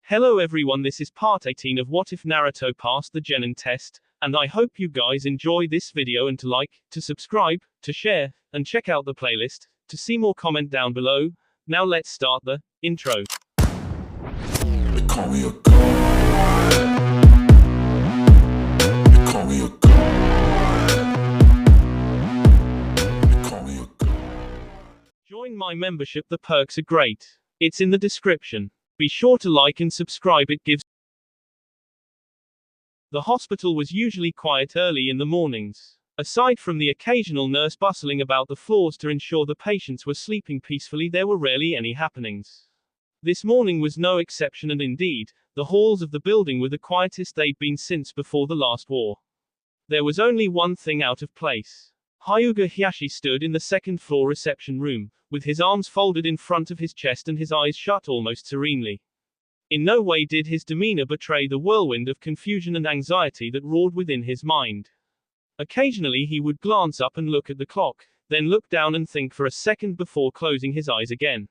Hello everyone, this is part 18 of What If Naruto Passed the Genin test, and I hope you guys enjoy this video and to like, to subscribe, to share, and check out the playlist, to see more comment down below. Now let's start the intro. They call me a god. They call me a god. They call me a god. Join my membership, the perks are great. It's in the description. Be sure to like and subscribe, it gives. The hospital was usually quiet early in the mornings. Aside from the occasional nurse bustling about the floors to ensure the patients were sleeping peacefully, there were rarely any happenings. This morning was no exception, and indeed, the halls of the building were the quietest they'd been since before the last war. There was only one thing out of place. Hyuga Hiyashi stood in the second-floor reception room, with his arms folded in front of his chest and his eyes shut almost serenely. In no way did his demeanor betray the whirlwind of confusion and anxiety that roared within his mind. Occasionally he would glance up and look at the clock, then look down and think for a second before closing his eyes again.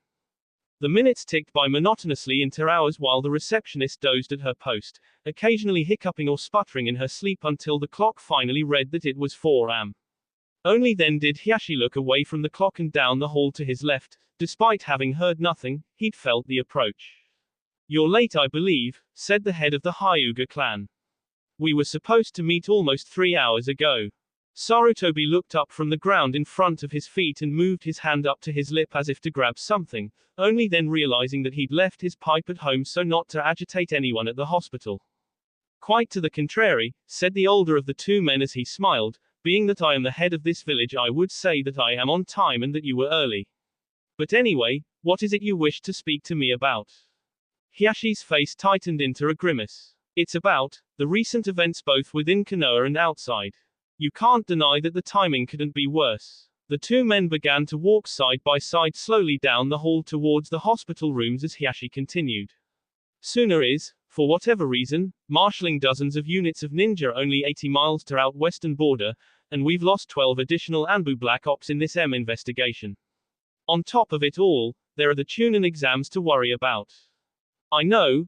The minutes ticked by monotonously into hours while the receptionist dozed at her post, occasionally hiccuping or sputtering in her sleep until the clock finally read that it was 4 a.m. Only then did Hiyashi look away from the clock and down the hall to his left. Despite having heard nothing, he'd felt the approach. "You're late, I believe," said the head of the Hyuga clan. "We were supposed to meet almost 3 hours ago." Sarutobi looked up from the ground in front of his feet and moved his hand up to his lip as if to grab something, only then realizing that he'd left his pipe at home so not to agitate anyone at the hospital. "Quite to the contrary," said the older of the two men as he smiled. "Being that I am the head of this village, I would say that I am on time and that you were early. But anyway, what is it you wish to speak to me about?" Hiyashi's face tightened into a grimace. "It's about the recent events both within Konoha and outside. You can't deny that the timing couldn't be worse." The two men began to walk side by side slowly down the hall towards the hospital rooms as Hiyashi continued. "Sooner is, for whatever reason, marshalling dozens of units of ninja only 80 miles to our western border, and we've lost 12 additional Anbu Black Ops in this investigation. On top of it all, there are the Chunin exams to worry about." I know,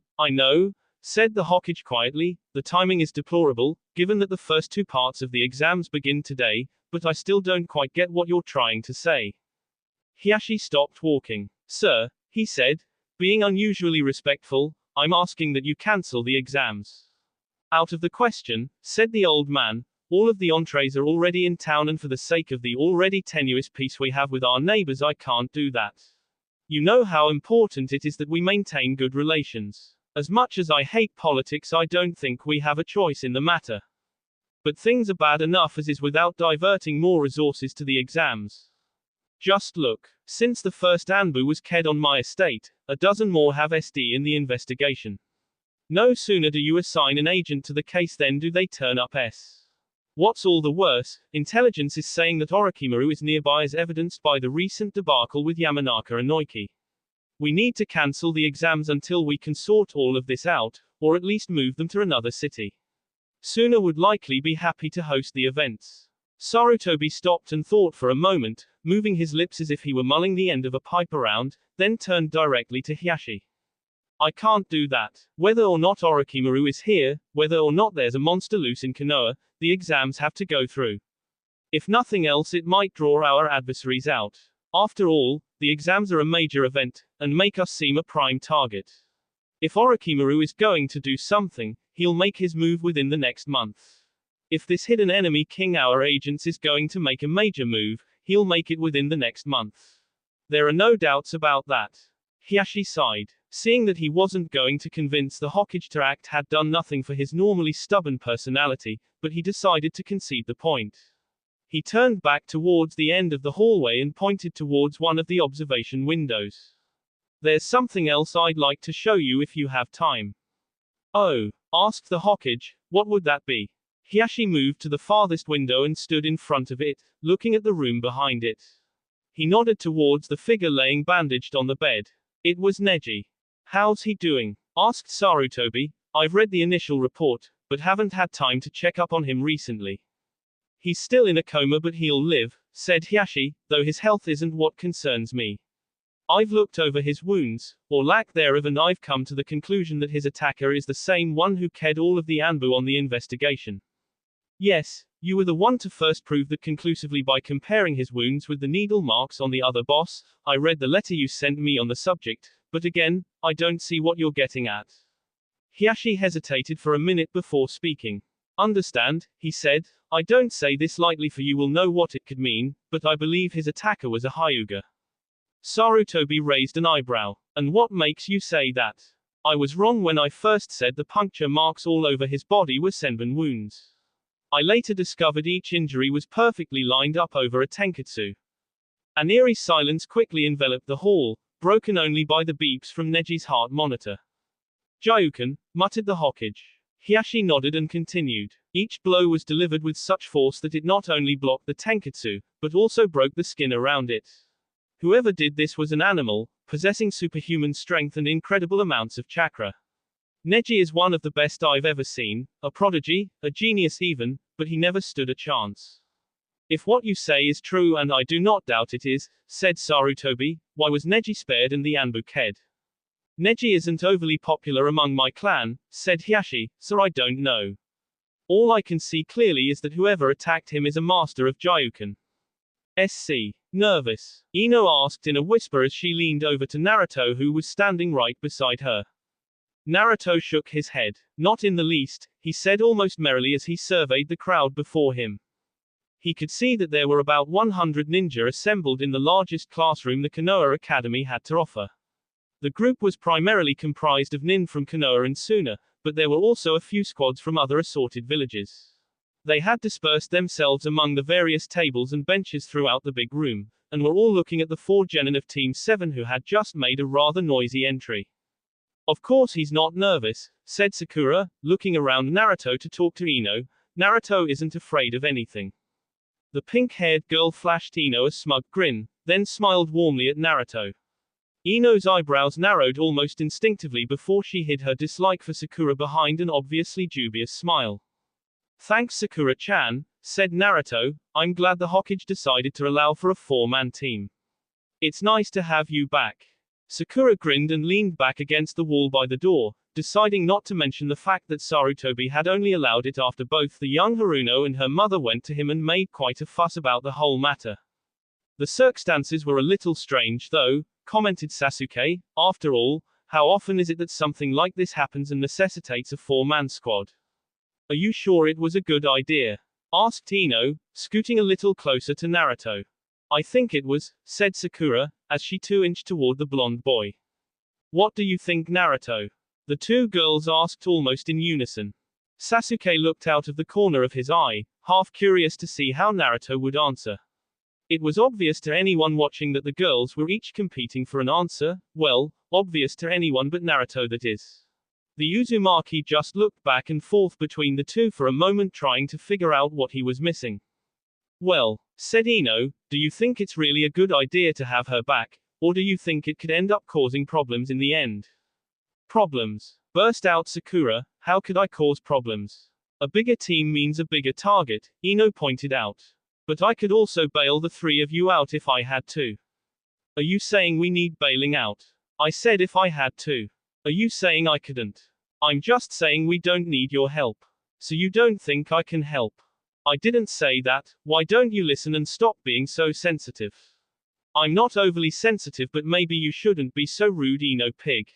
said the Hokage quietly. "The timing is deplorable, given that the first two parts of the exams begin today, but I still don't quite get what you're trying to say." Hiyashi stopped walking. "Sir," he said, being unusually respectful, "I'm asking that you cancel the exams." "Out of the question," said the old man. "All of the entrees are already in town, and for the sake of the already tenuous peace we have with our neighbors, I can't do that. You know how important it is that we maintain good relations. As much as I hate politics, I don't think we have a choice in the matter. But things are bad enough as is without diverting more resources to the exams. Just look. Since the first Anbu was killed on my estate, a dozen more have SD in the investigation. No sooner do you assign an agent to the case than do they turn up S. What's all the worse, intelligence is saying that Orochimaru is nearby, as evidenced by the recent debacle with Yamanaka and Noiki. We need to cancel the exams until we can sort all of this out, or at least move them to another city. Sooner would likely be happy to host the events." Sarutobi stopped and thought for a moment, moving his lips as if he were mulling the end of a pipe around, then turned directly to Hiyashi. "I can't do that. Whether or not Orochimaru is here, whether or not there's a monster loose in Konoha, the exams have to go through. If nothing else, it might draw our adversaries out. After all, the exams are a major event, and make us seem a prime target. If Orochimaru is going to do something, he'll make his move within the next month. If this hidden enemy king our agents is going to make a major move, he'll make it within the next month. There are no doubts about that." Hiyashi sighed. Seeing that he wasn't going to convince the Hokage to act had done nothing for his normally stubborn personality, but he decided to concede the point. He turned back towards the end of the hallway and pointed towards one of the observation windows. "There's something else I'd like to show you if you have time." "Oh?" asked the Hokage. "What would that be?" Hiyashi moved to the farthest window and stood in front of it, looking at the room behind it. He nodded towards the figure laying bandaged on the bed. It was Neji. "How's he doing?" asked Sarutobi. "I've read the initial report, but haven't had time to check up on him recently." "He's still in a coma, but he'll live," said Hiyashi, "though his health isn't what concerns me. I've looked over his wounds, or lack thereof, and I've come to the conclusion that his attacker is the same one who killed all of the Anbu on the investigation. Yes, you were the one to first prove that conclusively by comparing his wounds with the needle marks on the other boss. I read the letter you sent me on the subject, but again, I don't see what you're getting at. Hiashi hesitated for a minute before speaking. Understand, he said, I don't say this lightly, for you will know what it could mean, but I believe his attacker was a Hyuga. Sarutobi raised an eyebrow. And what makes you say that? I was wrong when I first said the puncture marks all over his body were senbon wounds. I later discovered each injury was perfectly lined up over a tenketsu. An eerie silence quickly enveloped the hall, broken only by the beeps from Neji's heart monitor. Jayuken, muttered the Hokage. Hiashi nodded and continued. Each blow was delivered with such force that it not only blocked the tenketsu, but also broke the skin around it. Whoever did this was an animal, possessing superhuman strength and incredible amounts of chakra. Neji is one of the best I've ever seen, a prodigy, a genius even, but he never stood a chance. If what you say is true, and I do not doubt it is, said Sarutobi, why was Neji spared and the Anbu killed? Neji isn't overly popular among my clan, said Hiashi, so I don't know. All I can see clearly is that whoever attacked him is a master of Jayuken. SC. Nervous? Ino asked in a whisper as she leaned over to Naruto, who was standing right beside her. Naruto shook his head. Not in the least, he said almost merrily as he surveyed the crowd before him. He could see that there were about 100 ninja assembled in the largest classroom the Konoha Academy had to offer. The group was primarily comprised of nin from Konoha and Suna, but there were also a few squads from other assorted villages. They had dispersed themselves among the various tables and benches throughout the big room, and were all looking at the 4 genin of Team 7 who had just made a rather noisy entry. Of course he's not nervous, said Sakura, looking around Naruto to talk to Ino. Naruto isn't afraid of anything. The pink-haired girl flashed Ino a smug grin, then smiled warmly at Naruto. Ino's eyebrows narrowed almost instinctively before she hid her dislike for Sakura behind an obviously dubious smile. Thanks Sakura-chan, said Naruto, I'm glad the Hokage decided to allow for a 4-man team. It's nice to have you back. Sakura grinned and leaned back against the wall by the door, deciding not to mention the fact that Sarutobi had only allowed it after both the young Haruno and her mother went to him and made quite a fuss about the whole matter. The circumstances were a little strange though, commented Sasuke. After all, how often is it that something like this happens and necessitates a 4-man squad? Are you sure it was a good idea? Asked Ino, scooting a little closer to Naruto. I think it was, said Sakura, as she 2-inched toward the blonde boy. What do you think, Naruto? The two girls asked almost in unison. Sasuke looked out of the corner of his eye, half curious to see how Naruto would answer. It was obvious to anyone watching that the girls were each competing for an answer, well, obvious to anyone but Naruto that is. The Uzumaki just looked back and forth between the two for a moment trying to figure out what he was missing. Well, said Ino, do you think it's really a good idea to have her back, or do you think it could end up causing problems in the end? Problems? Burst out Sakura, how could I cause problems? A bigger team means a bigger target, Ino pointed out. But I could also bail the 3 of you out if I had to. Are you saying we need bailing out? I said if I had to. Are you saying I couldn't? I'm just saying we don't need your help. So you don't think I can help? I didn't say that. Why don't you listen and stop being so sensitive? I'm not overly sensitive, but maybe you shouldn't be so rude, Ino pig.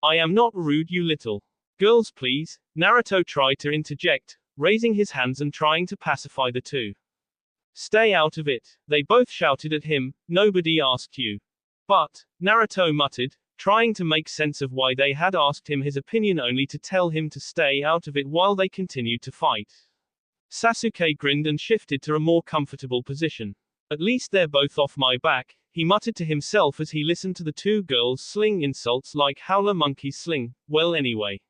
I am not rude, you little. Girls please, Naruto tried to interject, raising his hands and trying to pacify the two. Stay out of it, they both shouted at him, nobody asked you. But, Naruto muttered, trying to make sense of why they had asked him his opinion only to tell him to stay out of it while they continued to fight. Sasuke grinned and shifted to a more comfortable position. At least they're both off my back, he muttered to himself as he listened to the two girls sling insults like howler monkeys sling. Well anyway.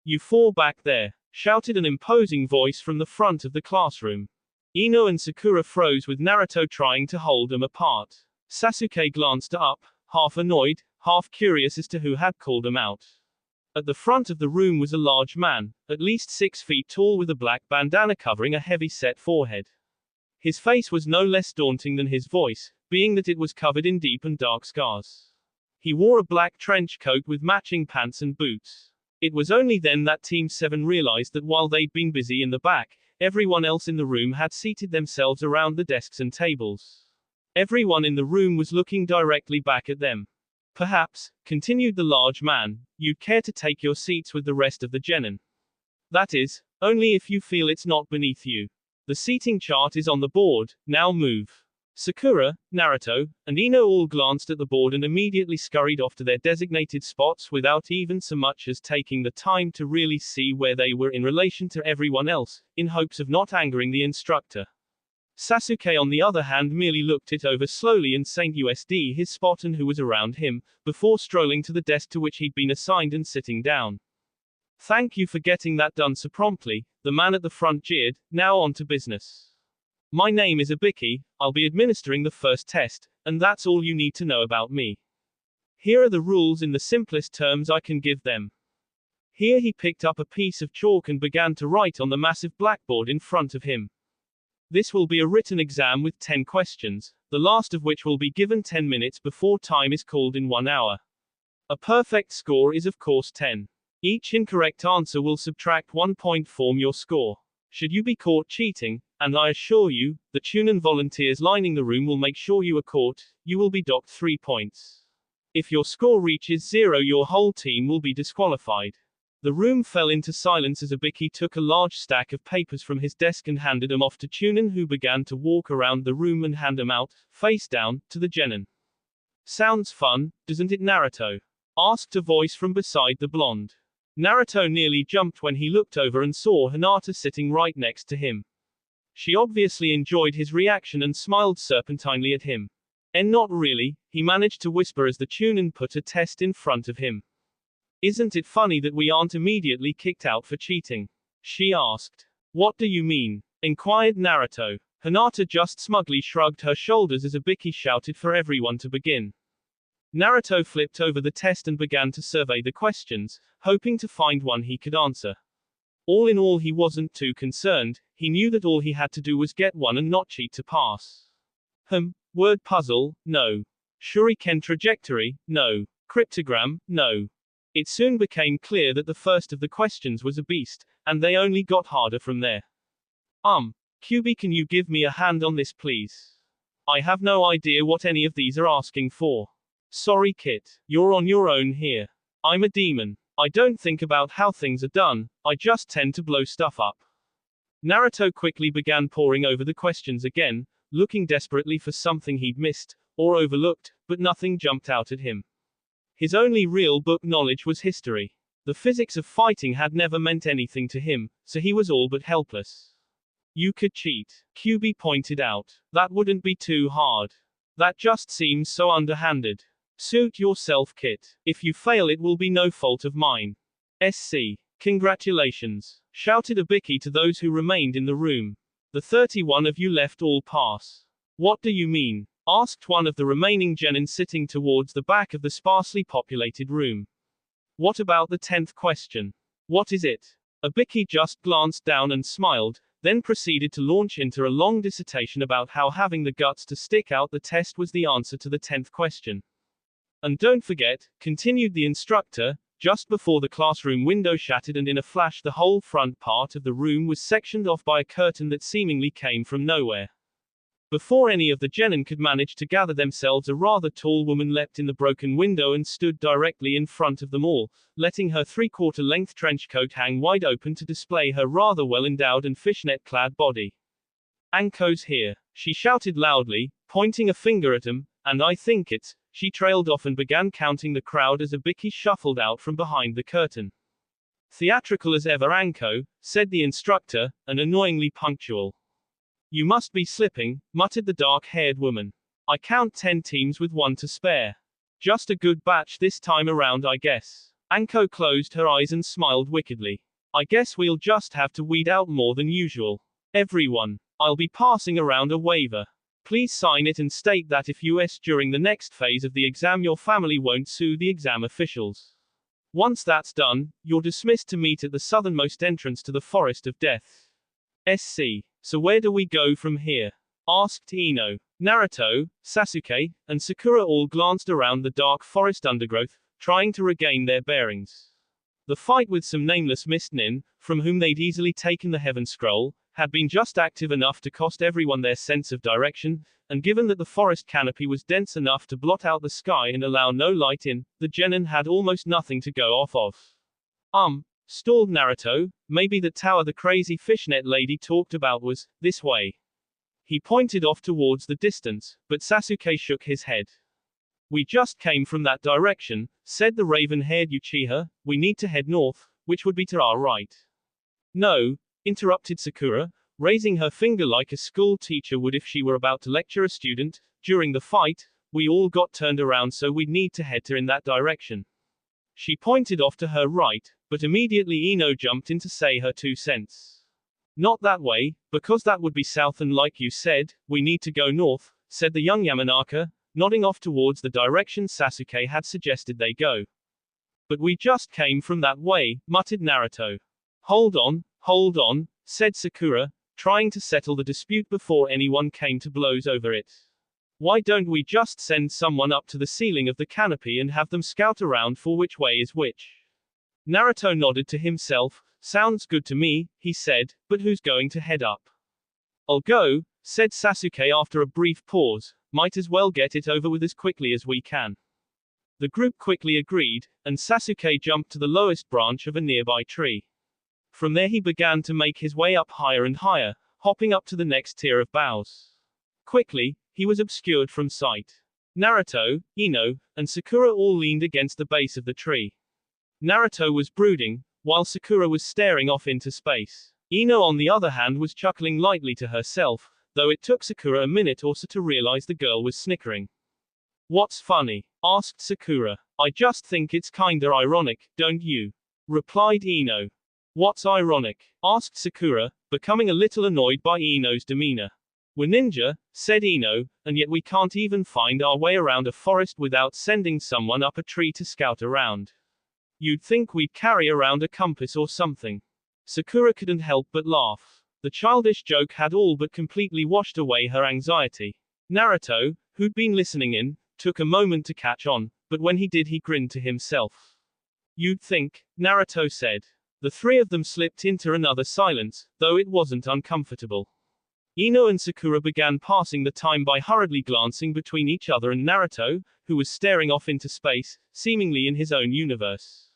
You 4 back there, shouted an imposing voice from the front of the classroom. Ino and Sakura froze with Naruto trying to hold them apart. Sasuke glanced up, half annoyed, half curious as to who had called him out. At the front of the room was a large man, at least 6 feet tall with a black bandana covering a heavy-set forehead. His face was no less daunting than his voice, being that it was covered in deep and dark scars. He wore a black trench coat with matching pants and boots. It was only then that Team 7 realized that while they'd been busy in the back, everyone else in the room had seated themselves around the desks and tables. Everyone in the room was looking directly back at them. Perhaps, continued the large man, you'd care to take your seats with the rest of the Genin. That is, only if you feel it's not beneath you. The seating chart is on the board, now move. Sakura, Naruto, and Ino all glanced at the board and immediately scurried off to their designated spots without even so much as taking the time to really see where they were in relation to everyone else, in hopes of not angering the instructor. Sasuke on the other hand merely looked it over slowly and Saint USD his spot and who was around him, before strolling to the desk to which he'd been assigned and sitting down. Thank you for getting that done so promptly, the man at the front jeered. Now on to business. My name is Ibiki, I'll be administering the first test, and that's all you need to know about me. Here are the rules in the simplest terms I can give them. Here he picked up a piece of chalk and began to write on the massive blackboard in front of him. This will be a written exam with 10 questions, the last of which will be given 10 minutes before time is called in 1 hour. A perfect score is of course 10. Each incorrect answer will subtract 1 point from your score. Should you be caught cheating, and I assure you, the Chunin volunteers lining the room will make sure you are caught, you will be docked 3 points. If your score reaches 0, your whole team will be disqualified. The room fell into silence as Ibiki took a large stack of papers from his desk and handed them off to Chunin, who began to walk around the room and hand them out, face down, to the Genin. Sounds fun, doesn't it, Naruto? Asked a voice from beside the blonde. Naruto nearly jumped when he looked over and saw Hinata sitting right next to him. She obviously enjoyed his reaction and smiled serpentinely at him. And not really, he managed to whisper as the Chunin put a test in front of him. Isn't it funny that we aren't immediately kicked out for cheating? She asked. What do you mean? Inquired Naruto. Hinata just smugly shrugged her shoulders as Ibiki shouted for everyone to begin. Naruto flipped over the test and began to survey the questions, hoping to find one he could answer. All in all, he wasn't too concerned, he knew that all he had to do was get one and not cheat to pass. Word puzzle, no. Shuriken trajectory, no. Cryptogram, no. It soon became clear that the first of the questions was a beast, and they only got harder from there. QB, can you give me a hand on this please? I have no idea what any of these are asking for. Sorry Kit, you're on your own here. I'm a demon. I don't think about how things are done, I just tend to blow stuff up. Naruto quickly began poring over the questions again, looking desperately for something he'd missed, or overlooked, but nothing jumped out at him. His only real book knowledge was history. The physics of fighting had never meant anything to him, so he was all but helpless. You could cheat, QB pointed out. That wouldn't be too hard. That just seems so underhanded. Suit yourself, Kit. If you fail, it will be no fault of mine. SC. Congratulations, shouted Ibiki to those who remained in the room. The 31 of you left all pass. What do you mean? Asked one of the remaining Genin sitting towards the back of the sparsely populated room. What about the 10th question? What is it? Ibiki just glanced down and smiled, then proceeded to launch into a long dissertation about how having the guts to stick out the test was the answer to the 10th question. And don't forget, continued the instructor, just before the classroom window shattered and in a flash the whole front part of the room was sectioned off by a curtain that seemingly came from nowhere. Before any of the Genin could manage to gather themselves, a rather tall woman leapt in the broken window and stood directly in front of them all, letting her 3/4-length trench coat hang wide open to display her rather well-endowed and fishnet-clad body. Anko's here, she shouted loudly, pointing a finger at him, and I think it's. She trailed off and began counting the crowd as Ibiki shuffled out from behind the curtain. Theatrical as ever, Anko, said the instructor, and annoyingly punctual. You must be slipping, muttered the dark-haired woman. I count 10 teams with 1 to spare. Just a good batch this time around, I guess. Anko closed her eyes and smiled wickedly. I guess we'll just have to weed out more than usual. Everyone, I'll be passing around a waiver. Please sign it and state that if during the next phase of the exam your family won't sue the exam officials. Once that's done, you're dismissed to meet at the southernmost entrance to the Forest of Death. SC. So where do we go from here? Asked Ino. Naruto, Sasuke, and Sakura all glanced around the dark forest undergrowth, trying to regain their bearings. The fight with some nameless mist nin, from whom they'd easily taken the heaven scroll, had been just active enough to cost everyone their sense of direction, and given that the forest canopy was dense enough to blot out the sky and allow no light in, the genin had almost nothing to go off of. Stalled Naruto, maybe the tower the crazy fishnet lady talked about was this way. He pointed off towards the distance, but Sasuke shook his head. We just came from that direction, said the raven-haired Uchiha. We need to head north, which would be to our right. No, interrupted Sakura, raising her finger like a school teacher would if she were about to lecture a student. During the fight, we all got turned around, so we'd need to head in that direction. She pointed off to her right, but immediately Ino jumped in to say her 2 cents. Not that way, because that would be south, and like you said, we need to go north, said the young Yamanaka, nodding off towards the direction Sasuke had suggested they go. But we just came from that way, muttered Naruto. Hold on, said Sakura, trying to settle the dispute before anyone came to blows over it. Why don't we just send someone up to the ceiling of the canopy and have them scout around for which way is which? Naruto nodded to himself. Sounds good to me, he said, but who's going to head up? I'll go, said Sasuke after a brief pause. Might as well get it over with as quickly as we can. The group quickly agreed, and Sasuke jumped to the lowest branch of a nearby tree. From there he began to make his way up higher and higher, hopping up to the next tier of boughs. Quickly, he was obscured from sight. Naruto, Ino, and Sakura all leaned against the base of the tree. Naruto was brooding, while Sakura was staring off into space. Ino on the other hand was chuckling lightly to herself, though it took Sakura a minute or so to realize the girl was snickering. What's funny? Asked Sakura. I just think it's kinda ironic, don't you? Replied Ino. What's ironic? Asked Sakura, becoming a little annoyed by Ino's demeanor. We're ninja, said Ino, and yet we can't even find our way around a forest without sending someone up a tree to scout around. You'd think we'd carry around a compass or something. Sakura couldn't help but laugh. The childish joke had all but completely washed away her anxiety. Naruto, who'd been listening in, took a moment to catch on, but when he did he grinned to himself. You'd think, Naruto said. The 3 of them slipped into another silence, though it wasn't uncomfortable. Ino and Sakura began passing the time by hurriedly glancing between each other and Naruto, who was staring off into space, seemingly in his own universe.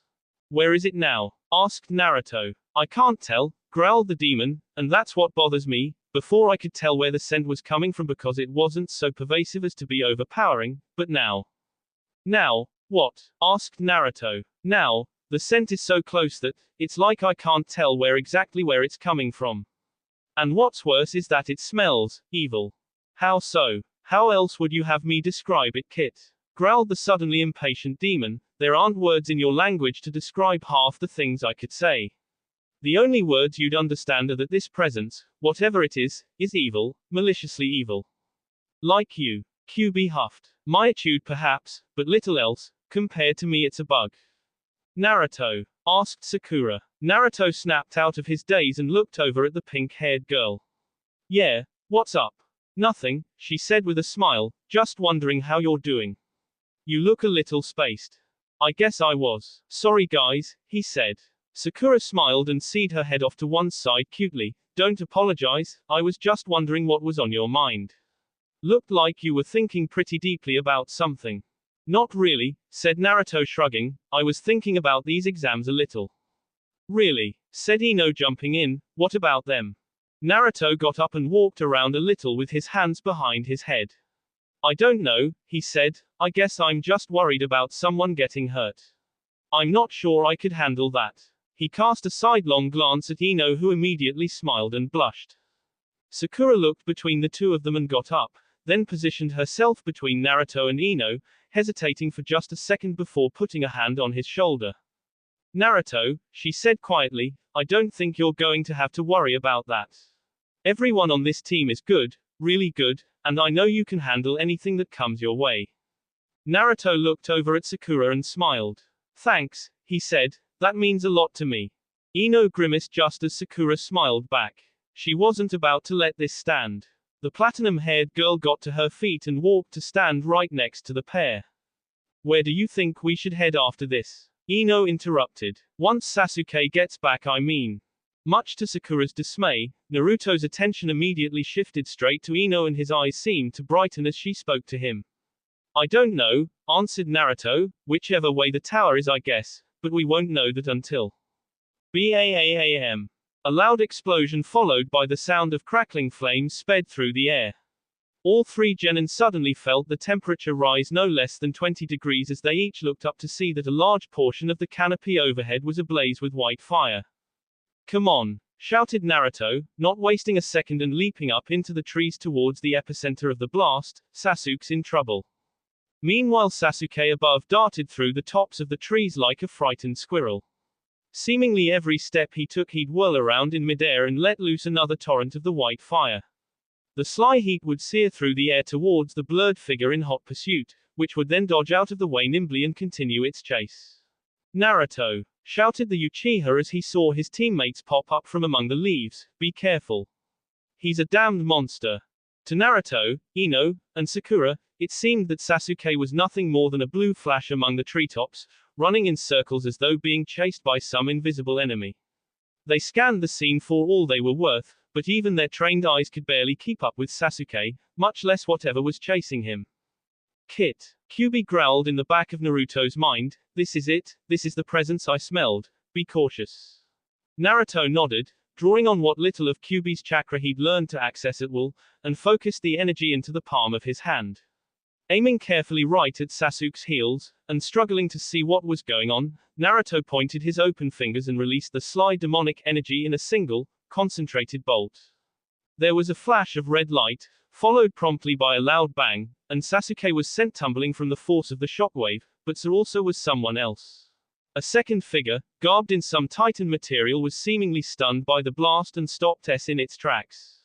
Where is it now? Asked Naruto. I can't tell, growled the demon, and that's what bothers me. Before I could tell where the scent was coming from because it wasn't so pervasive as to be overpowering, but now. Now, what? Asked Naruto. Now, the scent is so close that, it's like I can't tell where it's coming from. And what's worse is that it smells evil. How so? How else would you have me describe it, Kit? Growled the suddenly impatient demon. There aren't words in your language to describe half the things I could say. The only words you'd understand are that this presence, whatever it is evil, maliciously evil. Like you. QB huffed. Miyatude perhaps, but little else. Compared to me it's a bug. Naruto? Asked Sakura. Naruto snapped out of his daze and looked over at the pink-haired girl. Yeah, what's up? Nothing, she said with a smile, just wondering how you're doing. You look a little spaced. I guess I was. Sorry guys, he said. Sakura smiled and seed her head off to one side cutely. Don't apologize, I was just wondering what was on your mind. Looked like you were thinking pretty deeply about something. Not really, said Naruto shrugging, I was thinking about these exams a little. Really? Said Ino jumping in, what about them? Naruto got up and walked around a little with his hands behind his head. I don't know, he said, I guess I'm just worried about someone getting hurt. I'm not sure I could handle that. He cast a sidelong glance at Ino who immediately smiled and blushed. Sakura looked between the 2 of them and got up, then positioned herself between Naruto and Ino, hesitating for just a second before putting a hand on his shoulder. Naruto, she said quietly, I don't think you're going to have to worry about that. Everyone on this team is good, really good, and I know you can handle anything that comes your way. Naruto looked over at Sakura and smiled. Thanks, he said, that means a lot to me. Ino grimaced just as Sakura smiled back. She wasn't about to let this stand. The platinum-haired girl got to her feet and walked to stand right next to the pair. Where do you think we should head after this? Ino interrupted. Once Sasuke gets back, I mean. Much to Sakura's dismay, Naruto's attention immediately shifted straight to Ino and his eyes seemed to brighten as she spoke to him. I don't know, answered Naruto, whichever way the tower is I guess, but we won't know that until. BAAAM. A loud explosion followed by the sound of crackling flames sped through the air. All three genin suddenly felt the temperature rise no less than 20 degrees as they each looked up to see that a large portion of the canopy overhead was ablaze with white fire. Come on, shouted Naruto, not wasting a second and leaping up into the trees towards the epicenter of the blast. Sasuke's in trouble. Meanwhile, Sasuke above darted through the tops of the trees like a frightened squirrel. Seemingly every step he took he'd whirl around in midair and let loose another torrent of the white fire. The sly heat would sear through the air towards the blurred figure in hot pursuit, which would then dodge out of the way nimbly and continue its chase. Naruto, shouted the Uchiha as he saw his teammates pop up from among the leaves, be careful. He's a damned monster. To Naruto, Ino, and Sakura, it seemed that Sasuke was nothing more than a blue flash among the treetops, running in circles as though being chased by some invisible enemy. They scanned the scene for all they were worth, but even their trained eyes could barely keep up with Sasuke, much less whatever was chasing him. Kit, Kyuubi growled in the back of Naruto's mind, this is it, this is the presence I smelled, be cautious. Naruto nodded, drawing on what little of Kyuubi's chakra he'd learned to access at will, and focused the energy into the palm of his hand. Aiming carefully right at Sasuke's heels, and struggling to see what was going on, Naruto pointed his open fingers and released the sly demonic energy in a single, concentrated bolt. There was a flash of red light, followed promptly by a loud bang, and Sasuke was sent tumbling from the force of the shockwave, but so also was someone else. A second figure, garbed in some titan material, was seemingly stunned by the blast and stopped in its tracks.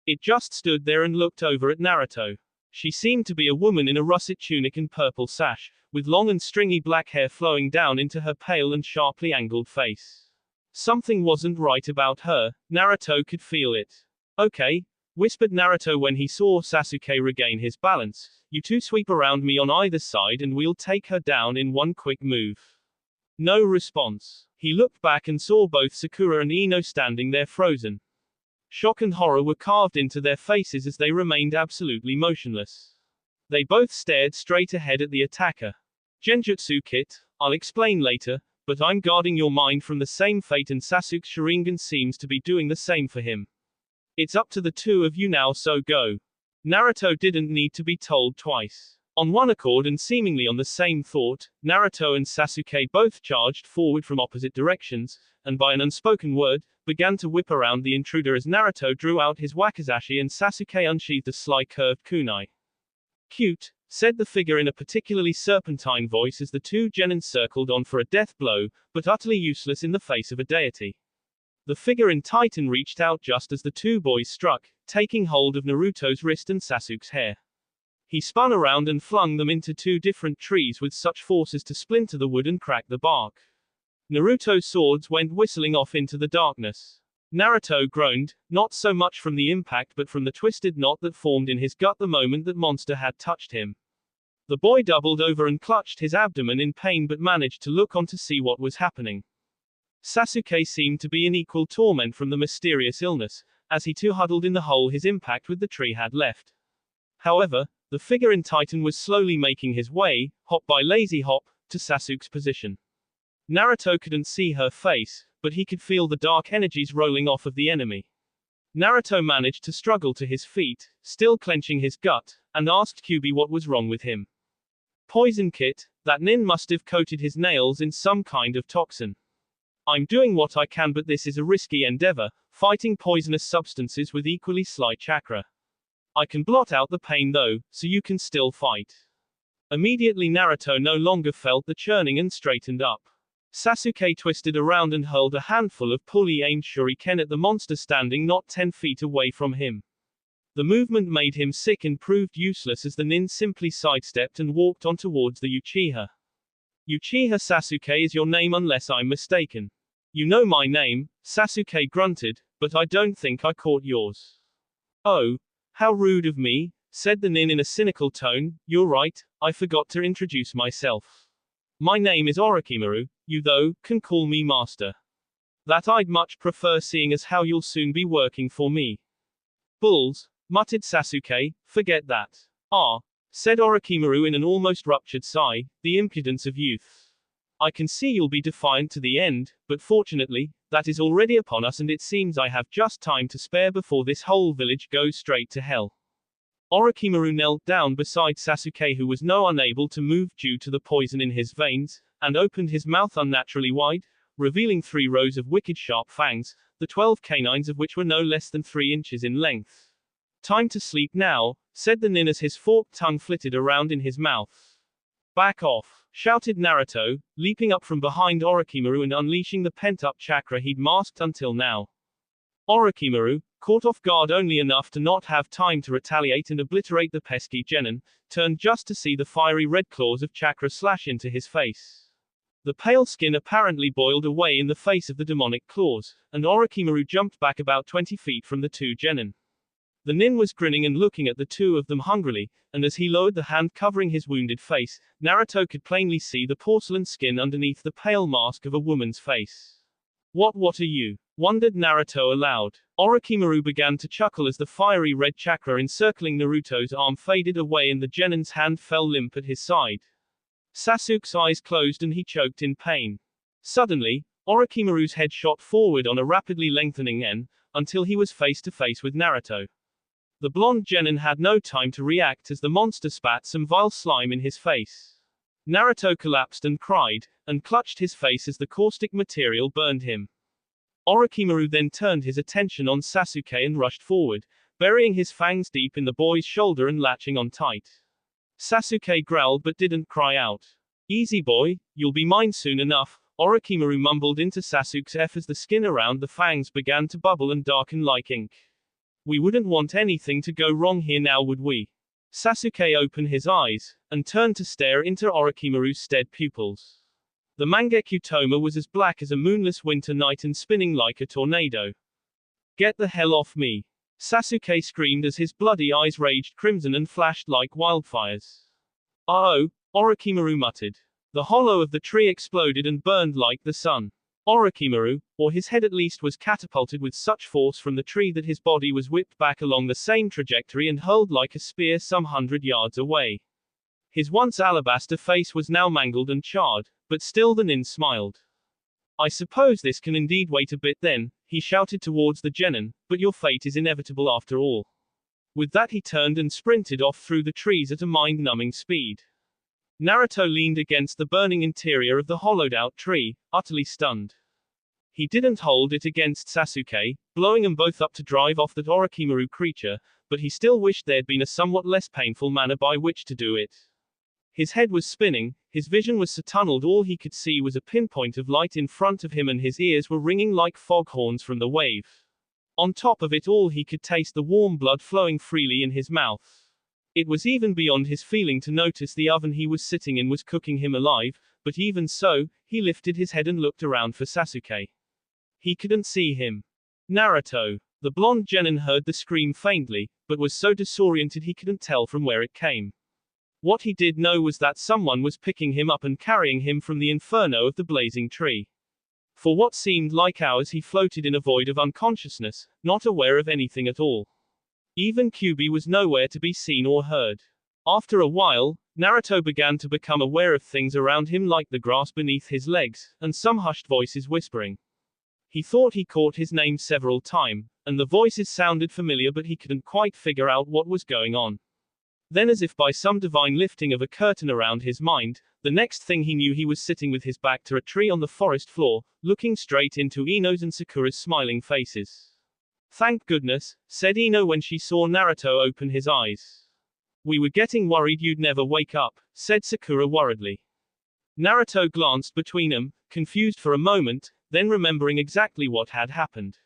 It just stood there and looked over at Naruto. She seemed to be a woman in a russet tunic and purple sash, with long and stringy black hair flowing down into her pale and sharply angled face. Something wasn't right about her, Naruto could feel it. Okay, whispered Naruto when he saw Sasuke regain his balance, you two sweep around me on either side and we'll take her down in one quick move. No response. He looked back and saw both Sakura and Ino standing there frozen. Shock and horror were carved into their faces as they remained absolutely motionless. They both stared straight ahead at the attacker. Genjutsu Kit, I'll explain later, but I'm guarding your mind from the same fate and Sasuke's Sharingan seems to be doing the same for him. It's up to the two of you now, so go. Naruto didn't need to be told twice. On one accord and seemingly on the same thought, Naruto and Sasuke both charged forward from opposite directions, and by an unspoken word, began to whip around the intruder as Naruto drew out his wakizashi and Sasuke unsheathed a sly curved kunai. Cute, said the figure in a particularly serpentine voice as the two genin circled on for a death blow, but utterly useless in the face of a deity. The figure in Titan reached out just as the two boys struck, taking hold of Naruto's wrist and Sasuke's hair. He spun around and flung them into two different trees with such force as to splinter the wood and crack the bark. Naruto's swords went whistling off into the darkness. Naruto groaned, not so much from the impact but from the twisted knot that formed in his gut the moment that monster had touched him. The boy doubled over and clutched his abdomen in pain but managed to look on to see what was happening. Sasuke seemed to be in equal torment from the mysterious illness, as he too huddled in the hole his impact with the tree had left. However, the figure in Titan was slowly making his way, hop by lazy hop, to Sasuke's position. Naruto couldn't see her face, but he could feel the dark energies rolling off of the enemy. Naruto managed to struggle to his feet, still clenching his gut, and asked Kyuubi what was wrong with him. Poison Kit, that nin must have coated his nails in some kind of toxin. I'm doing what I can but this is a risky endeavor, fighting poisonous substances with equally slight chakra. I can blot out the pain though, so you can still fight. Immediately Naruto no longer felt the churning and straightened up. Sasuke twisted around and hurled a handful of poorly aimed shuriken at the monster standing not 10 feet away from him. The movement made him sick and proved useless as the nin simply sidestepped and walked on towards the Uchiha. Uchiha Sasuke is your name unless I'm mistaken. You know my name, Sasuke grunted, but I don't think I caught yours. Oh. How rude of me, said the nin in a cynical tone. You're right, I forgot to introduce myself. My name is Orochimaru, you though, can call me master. That I'd much prefer seeing as how you'll soon be working for me. Bulls, muttered Sasuke, forget that. Ah, said Orochimaru in an almost ruptured sigh, the impudence of youth. I can see you'll be defiant to the end, but fortunately, that is already upon us and it seems I have just time to spare before this whole village goes straight to hell. Orochimaru knelt down beside Sasuke who was now unable to move due to the poison in his veins, and opened his mouth unnaturally wide, revealing 3 rows of wicked sharp fangs, the 12 canines of which were no less than 3 inches in length. Time to sleep now, said the nin as his forked tongue flitted around in his mouth. Back off, shouted Naruto, leaping up from behind Orochimaru and unleashing the pent-up chakra he'd masked until now. Orochimaru, caught off guard only enough to not have time to retaliate and obliterate the pesky Genin, turned just to see the fiery red claws of chakra slash into his face. The pale skin apparently boiled away in the face of the demonic claws, and Orochimaru jumped back about 20 feet from the 2 Genin. The nin was grinning and looking at the 2 of them hungrily, and as he lowered the hand covering his wounded face, Naruto could plainly see the porcelain skin underneath the pale mask of a woman's face. What are you? Wondered Naruto aloud. Orochimaru began to chuckle as the fiery red chakra encircling Naruto's arm faded away and the Genin's hand fell limp at his side. Sasuke's eyes closed and he choked in pain. Suddenly, Orochimaru's head shot forward on a rapidly lengthening N, until he was face to face with Naruto. The blonde Genin had no time to react as the monster spat some vile slime in his face. Naruto collapsed and cried, and clutched his face as the caustic material burned him. Orochimaru then turned his attention on Sasuke and rushed forward, burying his fangs deep in the boy's shoulder and latching on tight. Sasuke growled but didn't cry out. Easy boy, you'll be mine soon enough, Orochimaru mumbled into Sasuke's ear as the skin around the fangs began to bubble and darken like ink. We wouldn't want anything to go wrong here now, would we? Sasuke opened his eyes, and turned to stare into Orochimaru's stead pupils. The Mangekyo Toma was as black as a moonless winter night and spinning like a tornado. Get the hell off me! Sasuke screamed as his bloody eyes raged crimson and flashed like wildfires. Oh, Orochimaru muttered. The hollow of the tree exploded and burned like the sun. Orochimaru, or his head at least, was catapulted with such force from the tree that his body was whipped back along the same trajectory and hurled like a spear some 100 yards away. His once alabaster face was now mangled and charred, but still the nin smiled. I suppose this can indeed wait a bit then, he shouted towards the Genin, but your fate is inevitable after all. With that he turned and sprinted off through the trees at a mind-numbing speed. Naruto leaned against the burning interior of the hollowed-out tree, utterly stunned. He didn't hold it against Sasuke, blowing them both up to drive off that Orochimaru creature, but he still wished there'd been a somewhat less painful manner by which to do it. His head was spinning, his vision was so tunneled all he could see was a pinpoint of light in front of him and his ears were ringing like foghorns from the wave. On top of it all he could taste the warm blood flowing freely in his mouth. It was even beyond his feeling to notice the oven he was sitting in was cooking him alive, but even so, he lifted his head and looked around for Sasuke. He couldn't see him. Naruto. The blonde Genin heard the scream faintly, but was so disoriented he couldn't tell from where it came. What he did know was that someone was picking him up and carrying him from the inferno of the blazing tree. For what seemed like hours he floated in a void of unconsciousness, not aware of anything at all. Even Kyuubi was nowhere to be seen or heard. After a while, Naruto began to become aware of things around him like the grass beneath his legs, and some hushed voices whispering. He thought he caught his name several times, and the voices sounded familiar but he couldn't quite figure out what was going on. Then as if by some divine lifting of a curtain around his mind, the next thing he knew he was sitting with his back to a tree on the forest floor, looking straight into Ino's and Sakura's smiling faces. Thank goodness, said Ino when she saw Naruto open his eyes. We were getting worried you'd never wake up, said Sakura worriedly. Naruto glanced between them, confused for a moment, then remembering exactly what had happened.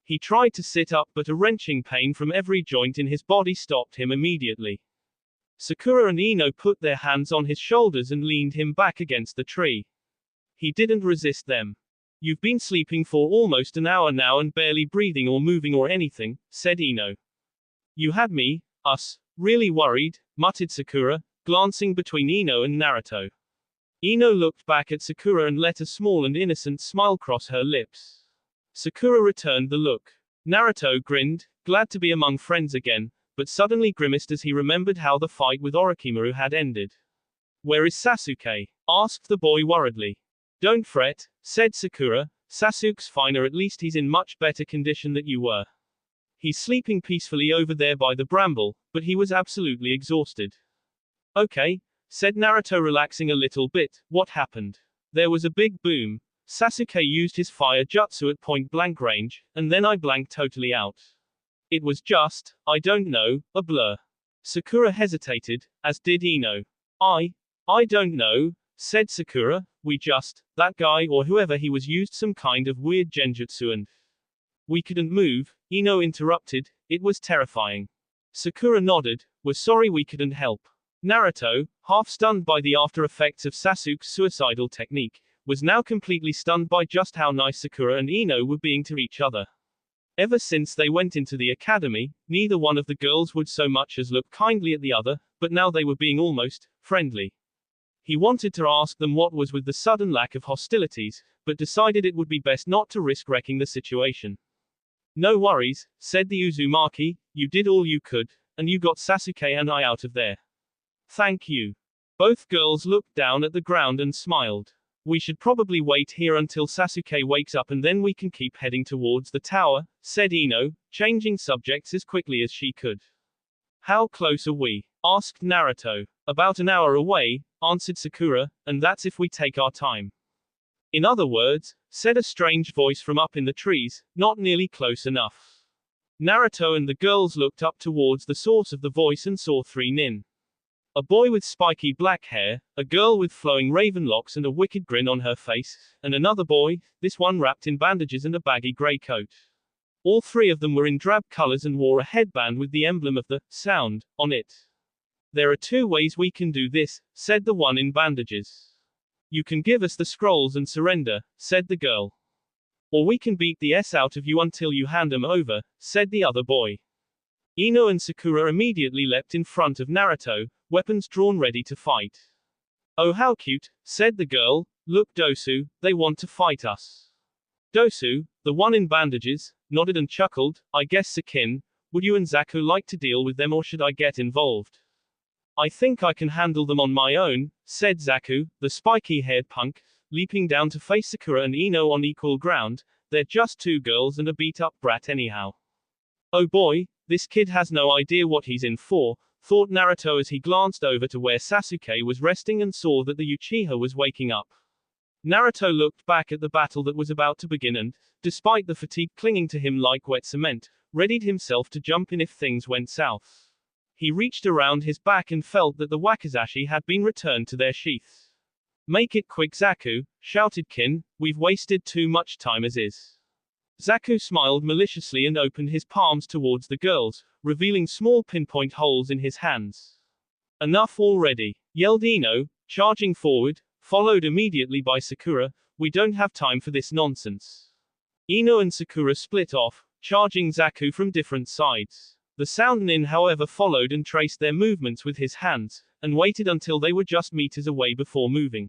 He tried to sit up but a wrenching pain from every joint in his body stopped him immediately. Sakura and Ino put their hands on his shoulders and leaned him back against the tree. He didn't resist them. You've been sleeping for almost an hour now and barely breathing or moving or anything, said Ino. You had me, really worried, muttered Sakura, glancing between Ino and Naruto. Ino looked back at Sakura and let a small and innocent smile cross her lips. Sakura returned the look. Naruto grinned, glad to be among friends again, but suddenly grimaced as he remembered how the fight with Orochimaru had ended. Where is Sasuke? Asked the boy worriedly. Don't fret, said Sakura, Sasuke's fine, or at least he's in much better condition than you were. He's sleeping peacefully over there by the bramble, but he was absolutely exhausted. Okay, said Naruto, relaxing a little bit. What happened? There was a big boom. Sasuke used his fire jutsu at point blank range, and then I blanked totally out. It was just, I don't know, a blur. Sakura hesitated, as did Ino. I don't know, said Sakura, that guy or whoever he was used some kind of weird genjutsu and we couldn't move, Ino interrupted, it was terrifying. Sakura nodded, we're sorry we couldn't help. Naruto, half stunned by the after effects of Sasuke's suicidal technique, was now completely stunned by just how nice Sakura and Ino were being to each other. Ever since they went into the academy, neither one of the girls would so much as look kindly at the other, but now they were being almost friendly. He wanted to ask them what was with the sudden lack of hostilities, but decided it would be best not to risk wrecking the situation. No worries, said the Uzumaki, you did all you could, and you got Sasuke and I out of there. Thank you. Both girls looked down at the ground and smiled. We should probably wait here until Sasuke wakes up and then we can keep heading towards the tower, said Ino, changing subjects as quickly as she could. How close are we? Asked Naruto. About an hour away, answered Sakura, and that's if we take our time. In other words, said a strange voice from up in the trees, not nearly close enough. Naruto and the girls looked up towards the source of the voice and saw three nin. A boy with spiky black hair, a girl with flowing raven locks and a wicked grin on her face, and another boy, this one wrapped in bandages and a baggy grey coat. All three of them were in drab colors and wore a headband with the emblem of the sound on it. There are two ways we can do this, said the one in bandages. You can give us the scrolls and surrender, said the girl. Or we can beat the S out of you until you hand them over, said the other boy. Ino and Sakura immediately leapt in front of Naruto, weapons drawn ready to fight. Oh how cute, said the girl, look Dosu, they want to fight us. Dosu, the one in bandages, nodded and chuckled, I guess Sakin, would you and Zaku like to deal with them or should I get involved? I think I can handle them on my own, said Zaku, the spiky-haired punk, leaping down to face Sakura and Ino on equal ground, they're just two girls and a beat-up brat anyhow. Oh boy, this kid has no idea what he's in for, thought Naruto as he glanced over to where Sasuke was resting and saw that the Uchiha was waking up. Naruto looked back at the battle that was about to begin and, despite the fatigue clinging to him like wet cement, readied himself to jump in if things went south. He reached around his back and felt that the wakizashi had been returned to their sheaths. Make it quick Zaku, shouted Kin, we've wasted too much time as is. Zaku smiled maliciously and opened his palms towards the girls, revealing small pinpoint holes in his hands. Enough already, yelled Ino, charging forward, followed immediately by Sakura, we don't have time for this nonsense. Ino and Sakura split off, charging Zaku from different sides. The sound nin however followed and traced their movements with his hands, and waited until they were just meters away before moving.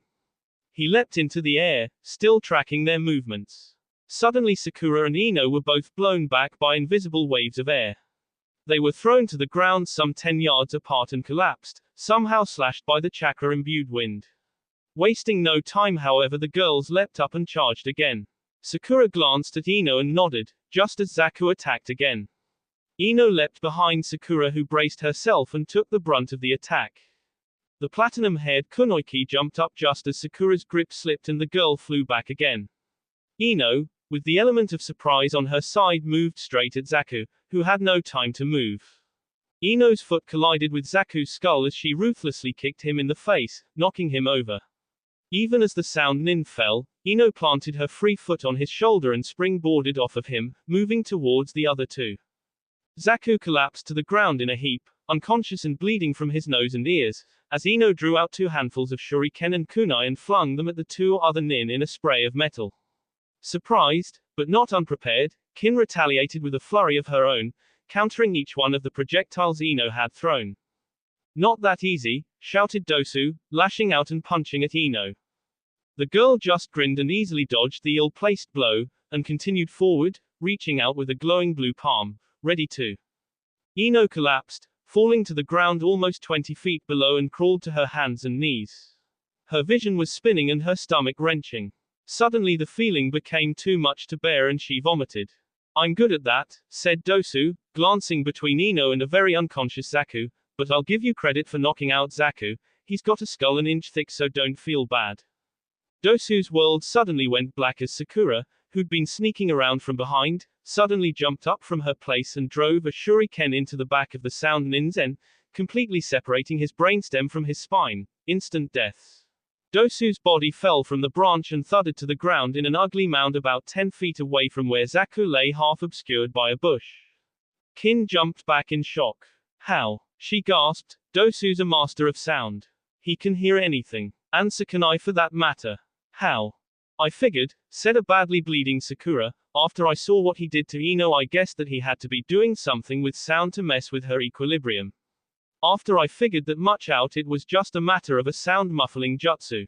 He leapt into the air, still tracking their movements. Suddenly Sakura and Ino were both blown back by invisible waves of air. They were thrown to the ground some 10 yards apart and collapsed, somehow slashed by the chakra-imbued wind. Wasting no time however the girls leapt up and charged again. Sakura glanced at Ino and nodded, just as Zaku attacked again. Ino leapt behind Sakura who braced herself and took the brunt of the attack. The platinum-haired kunoichi jumped up just as Sakura's grip slipped and the girl flew back again. Ino, with the element of surprise on her side, moved straight at Zaku, who had no time to move. Ino's foot collided with Zaku's skull as she ruthlessly kicked him in the face, knocking him over. Even as the sound nin fell, Ino planted her free foot on his shoulder and springboarded off of him, moving towards the other two. Zaku collapsed to the ground in a heap, unconscious and bleeding from his nose and ears, as Ino drew out 2 handfuls of shuriken and kunai and flung them at the 2 other nin in a spray of metal. Surprised, but not unprepared, Kin retaliated with a flurry of her own, countering each one of the projectiles Ino had thrown. Not that easy, shouted Dosu, lashing out and punching at Ino. The girl just grinned and easily dodged the ill-placed blow, and continued forward, reaching out with a glowing blue palm, ready to. Ino collapsed, falling to the ground almost 20 feet below and crawled to her hands and knees. Her vision was spinning and her stomach wrenching. Suddenly the feeling became too much to bear and she vomited. I'm good at that, said Dosu, glancing between Ino and a very unconscious Zaku, but I'll give you credit for knocking out Zaku, he's got a skull an inch thick so don't feel bad. Dosu's world suddenly went black as Sakura, who'd been sneaking around from behind, suddenly jumped up from her place and drove a shuriken into the back of the sound ninzen, completely separating his brainstem from his spine. Instant death. Dosu's body fell from the branch and thudded to the ground in an ugly mound about 10 feet away from where Zaku lay half obscured by a bush. Kin jumped back in shock. How? She gasped. Dosu's a master of sound. He can hear anything. And so can I for that matter. How? I figured, said a badly bleeding Sakura, after I saw what he did to Ino I guessed that he had to be doing something with sound to mess with her equilibrium. After I figured that much out it was just a matter of a sound muffling jutsu.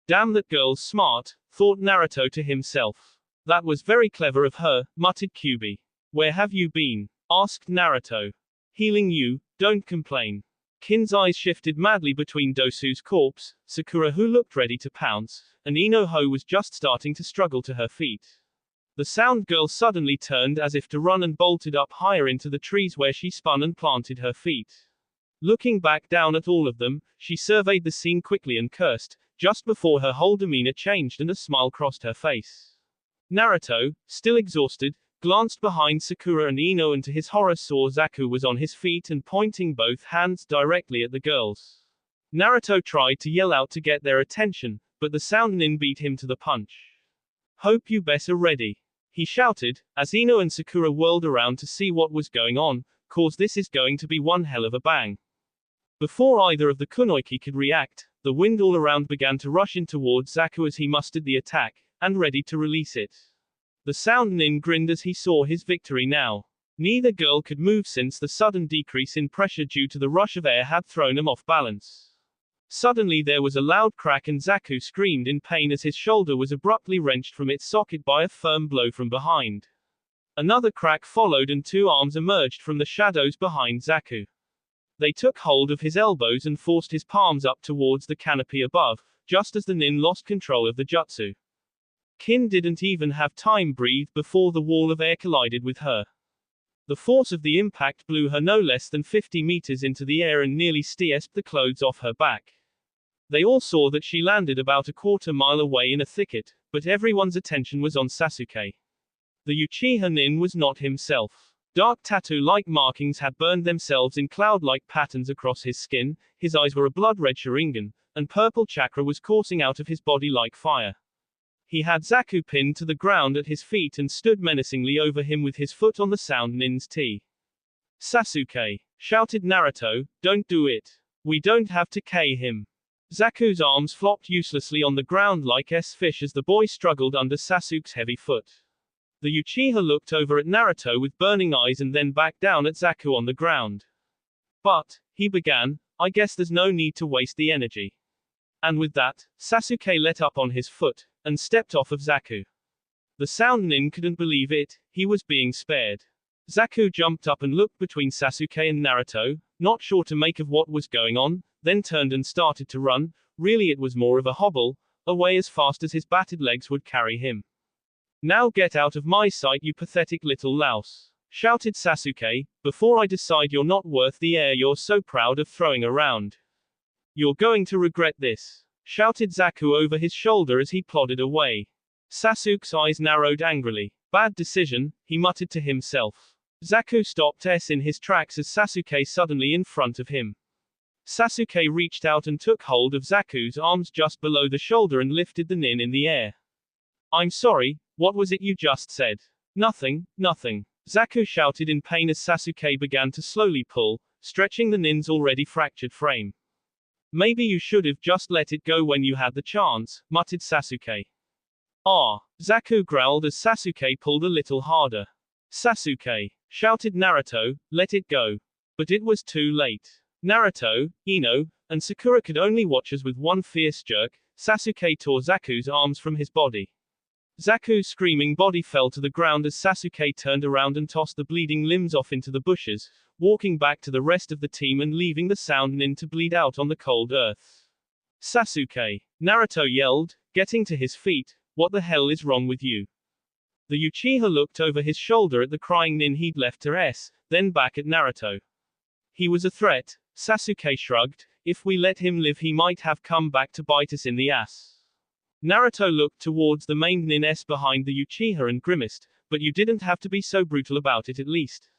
Damn that girl's smart, thought Naruto to himself. That was very clever of her, muttered Kyubi. Where have you been? Asked Naruto. Healing you, don't complain. Kin's eyes shifted madly between Dosu's corpse, Sakura who looked ready to pounce, and Ino who was just starting to struggle to her feet. The sound girl suddenly turned as if to run and bolted up higher into the trees where she spun and planted her feet. Looking back down at all of them, she surveyed the scene quickly and cursed, just before her whole demeanor changed and a smile crossed her face. Naruto, still exhausted, glanced behind Sakura and Ino and to his horror saw Zaku was on his feet and pointing both hands directly at the girls. Naruto tried to yell out to get their attention, but the sound nin beat him to the punch. Hope you better ready. He shouted, as Ino and Sakura whirled around to see what was going on, cause this is going to be one hell of a bang. Before either of the kunoichi could react, the wind all around began to rush in towards Zaku as he mustered the attack, and ready to release it. The sound nin grinned as he saw his victory now. Neither girl could move since the sudden decrease in pressure due to the rush of air had thrown him off balance. Suddenly there was a loud crack and Zaku screamed in pain as his shoulder was abruptly wrenched from its socket by a firm blow from behind. Another crack followed and two arms emerged from the shadows behind Zaku. They took hold of his elbows and forced his palms up towards the canopy above, just as the nin lost control of the jutsu. Kin didn't even have time to breathe before the wall of air collided with her. The force of the impact blew her no less than 50 meters into the air and nearly stripped the clothes off her back. They all saw that she landed about a quarter-mile away in a thicket, but everyone's attention was on Sasuke. The Uchiha nin was not himself. Dark tattoo-like markings had burned themselves in cloud-like patterns across his skin, his eyes were a blood-red sharingan, and purple chakra was coursing out of his body like fire. He had Zaku pinned to the ground at his feet and stood menacingly over him with his foot on the sound nin's T. Sasuke, shouted Naruto, don't do it. We don't have to K him. Zaku's arms flopped uselessly on the ground like fish as the boy struggled under Sasuke's heavy foot. The Uchiha looked over at Naruto with burning eyes and then back down at Zaku on the ground. But, he began, I guess there's no need to waste the energy. And with that, Sasuke let up on his foot, and stepped off of Zaku. The sound nin couldn't believe it, he was being spared. Zaku jumped up and looked between Sasuke and Naruto, not sure to make of what was going on, then turned and started to run, really it was more of a hobble, away as fast as his battered legs would carry him. Now get out of my sight you pathetic little louse, shouted Sasuke, before I decide you're not worth the air you're so proud of throwing around. You're going to regret this, shouted Zaku over his shoulder as he plodded away. Sasuke's eyes narrowed angrily. Bad decision, he muttered to himself. Zaku stopped in his tracks as Sasuke suddenly in front of him. Sasuke reached out and took hold of Zaku's arms just below the shoulder and lifted the nin in the air. I'm sorry, what was it you just said? Nothing, nothing. Zaku shouted in pain as Sasuke began to slowly pull, stretching the nin's already fractured frame. Maybe you should have just let it go when you had the chance, muttered Sasuke. Ah, Zaku growled as Sasuke pulled a little harder. Sasuke, shouted Naruto, let it go. But it was too late. Naruto, Ino, and Sakura could only watch as with one fierce jerk, Sasuke tore Zaku's arms from his body. Zaku's screaming body fell to the ground as Sasuke turned around and tossed the bleeding limbs off into the bushes, walking back to the rest of the team and leaving the sound Nin to bleed out on the cold earth. Sasuke! Naruto yelled, getting to his feet, what the hell is wrong with you? The Uchiha looked over his shoulder at the crying Nin he'd left to S, then back at Naruto. He was a threat, Sasuke shrugged, if we let him live he might have come back to bite us in the ass. Naruto looked towards the maimed Nin S behind the Uchiha and grimaced, but you didn't have to be so brutal about it at least.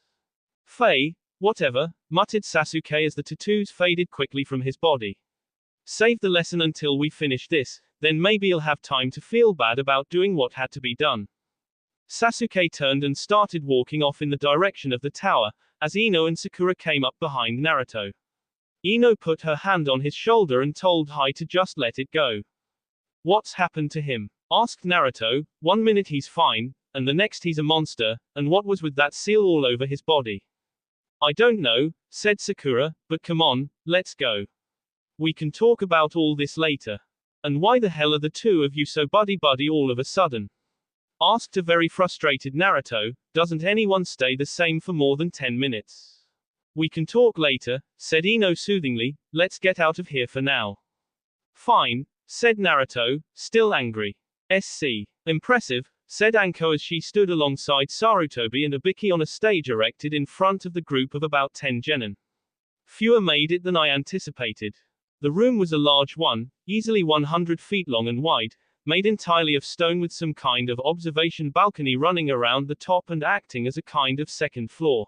Faye, whatever, muttered Sasuke as the tattoos faded quickly from his body. Save the lesson until we finish this, then maybe you'll have time to feel bad about doing what had to be done. Sasuke turned and started walking off in the direction of the tower, as Ino and Sakura came up behind Naruto. Ino put her hand on his shoulder and told Hai to just let it go. What's happened to him? Asked Naruto, 1 minute he's fine, and the next he's a monster, and what was with that seal all over his body? I don't know, said Sakura, but come on, let's go. We can talk about all this later. And why the hell are the two of you so buddy-buddy all of a sudden? Asked a very frustrated Naruto, doesn't anyone stay the same for more than 10 minutes? We can talk later, said Ino soothingly, let's get out of here for now. Fine, said Naruto, still angry. SC. Impressive, said Anko as she stood alongside Sarutobi and Ibiki on a stage erected in front of the group of about 10 genin. Fewer made it than I anticipated. The room was a large one, easily 100 feet long and wide, made entirely of stone with some kind of observation balcony running around the top and acting as a kind of second floor.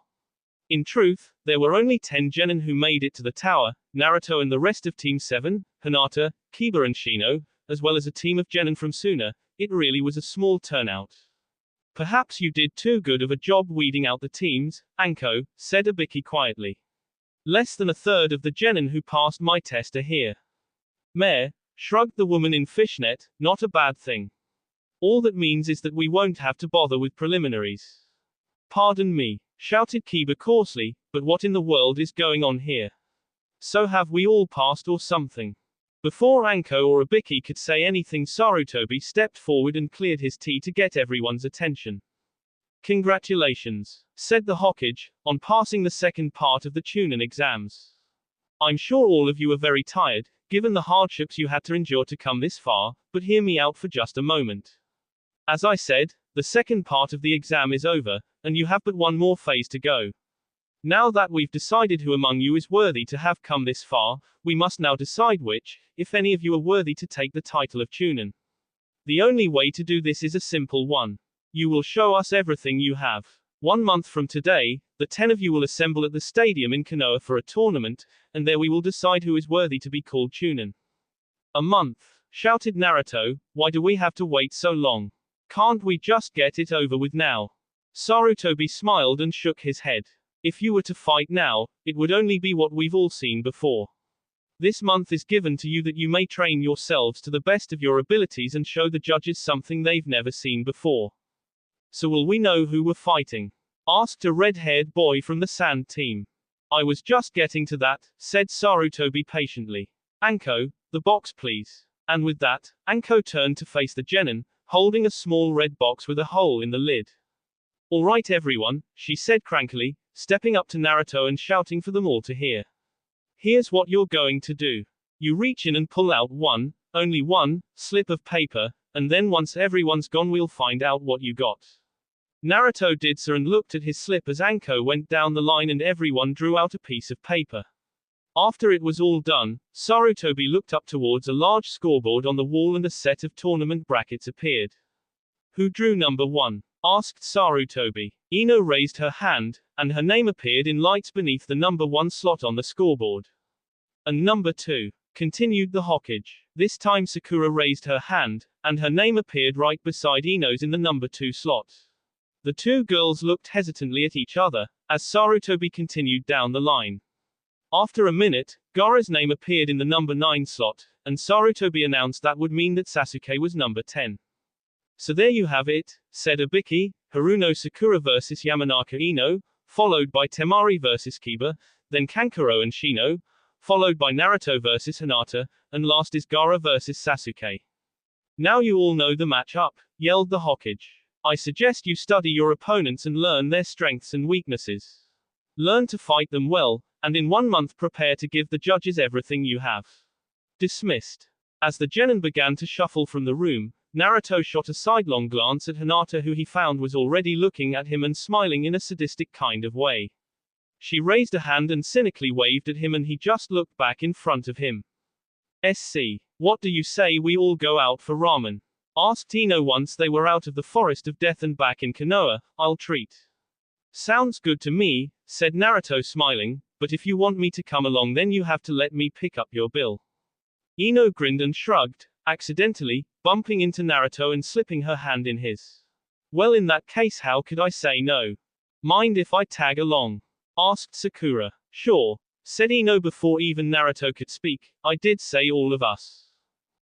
In truth, there were only 10 genin who made it to the tower, Naruto and the rest of Team 7, Hinata, Kiba and Shino, as well as a team of genin from Suna. It really was a small turnout. Perhaps you did too good of a job weeding out the teams, Anko, said Ibiki quietly. Less than a third of the genin who passed my test are here. Meh, shrugged the woman in fishnet, not a bad thing. All that means is that we won't have to bother with preliminaries. Pardon me, shouted Kiba coarsely, but what in the world is going on here? So have we all passed or something? Before Anko or Ibiki could say anything, Sarutobi stepped forward and cleared his tea to get everyone's attention. Congratulations, said the Hokage, on passing the second part of the Chunin exams. I'm sure all of you are very tired, given the hardships you had to endure to come this far, but hear me out for just a moment. As I said, the second part of the exam is over, and you have but one more phase to go. Now that we've decided who among you is worthy to have come this far, we must now decide which, if any of you are worthy to take the title of Chunin. The only way to do this is a simple one. You will show us everything you have. 1 month from today, the 10 of you will assemble at the stadium in Konoha for a tournament, and there we will decide who is worthy to be called Chunin. A month, shouted Naruto, why do we have to wait so long? Can't we just get it over with now? Sarutobi smiled and shook his head. If you were to fight now, it would only be what we've all seen before. This month is given to you that you may train yourselves to the best of your abilities and show the judges something they've never seen before. So will we know who we're fighting? Asked a red-haired boy from the Sand team. I was just getting to that, said Sarutobi patiently. Anko, the box please. And with that, Anko turned to face the genin, holding a small red box with a hole in the lid. All right everyone, she said crankily, stepping up to Naruto and shouting for them all to hear. Here's what you're going to do. You reach in and pull out one, only one, slip of paper, and then once everyone's gone we'll find out what you got. Naruto did so and looked at his slip as Anko went down the line and everyone drew out a piece of paper. After it was all done, Sarutobi looked up towards a large scoreboard on the wall and a set of tournament brackets appeared. Who drew number 1? Asked Sarutobi. Ino raised her hand, and her name appeared in lights beneath the number 1 slot on the scoreboard. And number 2? Continued the Hokage. This time Sakura raised her hand, and her name appeared right beside Ino's in the number 2 slot. The two girls looked hesitantly at each other, as Sarutobi continued down the line. After a minute, Gaara's name appeared in the number 9 slot, and Sarutobi announced that would mean that Sasuke was number 10. So there you have it, said Ibiki, Haruno Sakura vs Yamanaka Ino, followed by Temari vs Kiba, then Kankuro and Shino, followed by Naruto vs Hinata, and last is Gaara vs Sasuke. Now you all know the match-up, yelled the Hokage. I suggest you study your opponents and learn their strengths and weaknesses. Learn to fight them well, and in 1 month prepare to give the judges everything you have. Dismissed. As the Genin began to shuffle from the room, Naruto shot a sidelong glance at Hinata, who he found was already looking at him and smiling in a sadistic kind of way. She raised a hand and cynically waved at him, and he just looked back in front of him. SC. What do you say we all go out for ramen? Asked Ino once they were out of the forest of death and back in Konoha. I'll treat. Sounds good to me, said Naruto smiling, but if you want me to come along then you have to let me pick up your bill. Ino grinned and shrugged, accidentally, bumping into Naruto and slipping her hand in his. Well, in that case how could I say no? Mind if I tag along? Asked Sakura. Sure, said Ino before even Naruto could speak, I did say all of us.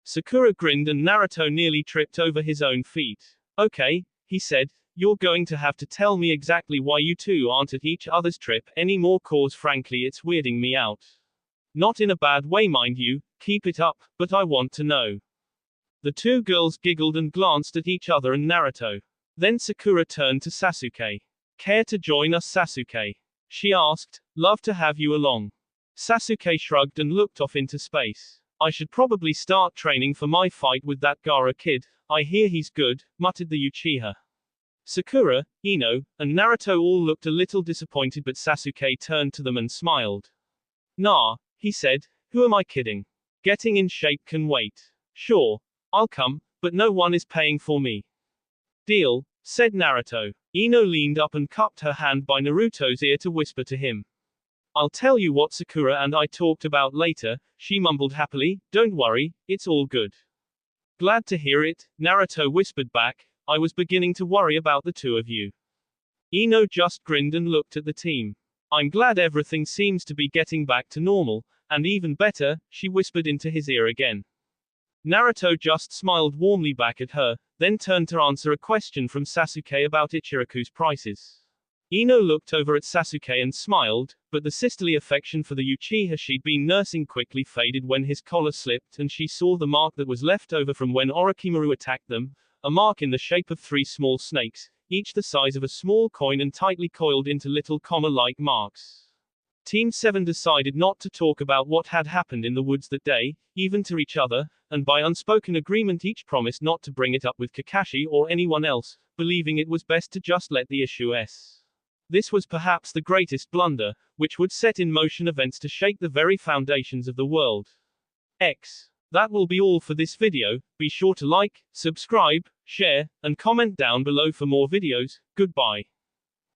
Sakura grinned and Naruto nearly tripped over his own feet. Okay, he said, you're going to have to tell me exactly why you two aren't at each other's trip anymore, cause frankly it's weirding me out. Not in a bad way mind you, keep it up, but I want to know. The two girls giggled and glanced at each other and Naruto. Then Sakura turned to Sasuke. Care to join us, Sasuke? She asked. Love to have you along. Sasuke shrugged and looked off into space. I should probably start training for my fight with that Gaara kid. I hear he's good, muttered the Uchiha. Sakura, Ino, and Naruto all looked a little disappointed, but Sasuke turned to them and smiled. Nah, he said, who am I kidding? Getting in shape can wait. Sure, I'll come, but no one is paying for me. Deal, said Naruto. Ino leaned up and cupped her hand by Naruto's ear to whisper to him. I'll tell you what Sakura and I talked about later, she mumbled happily, don't worry, it's all good. Glad to hear it, Naruto whispered back, I was beginning to worry about the two of you. Ino just grinned and looked at the team. I'm glad everything seems to be getting back to normal, and even better, she whispered into his ear again. Naruto just smiled warmly back at her, then turned to answer a question from Sasuke about Ichiraku's prices. Ino looked over at Sasuke and smiled, but the sisterly affection for the Uchiha she'd been nursing quickly faded when his collar slipped and she saw the mark that was left over from when Orochimaru attacked them, a mark in the shape of 3 small snakes, each the size of a small coin and tightly coiled into little comma-like marks. Team 7 decided not to talk about what had happened in the woods that day, even to each other, and by unspoken agreement each promised not to bring it up with Kakashi or anyone else, believing it was best to just let the issue s. This was perhaps the greatest blunder, which would set in motion events to shake the very foundations of the world. That will be all for this video. Be sure to like, subscribe, share, and comment down below for more videos. Goodbye.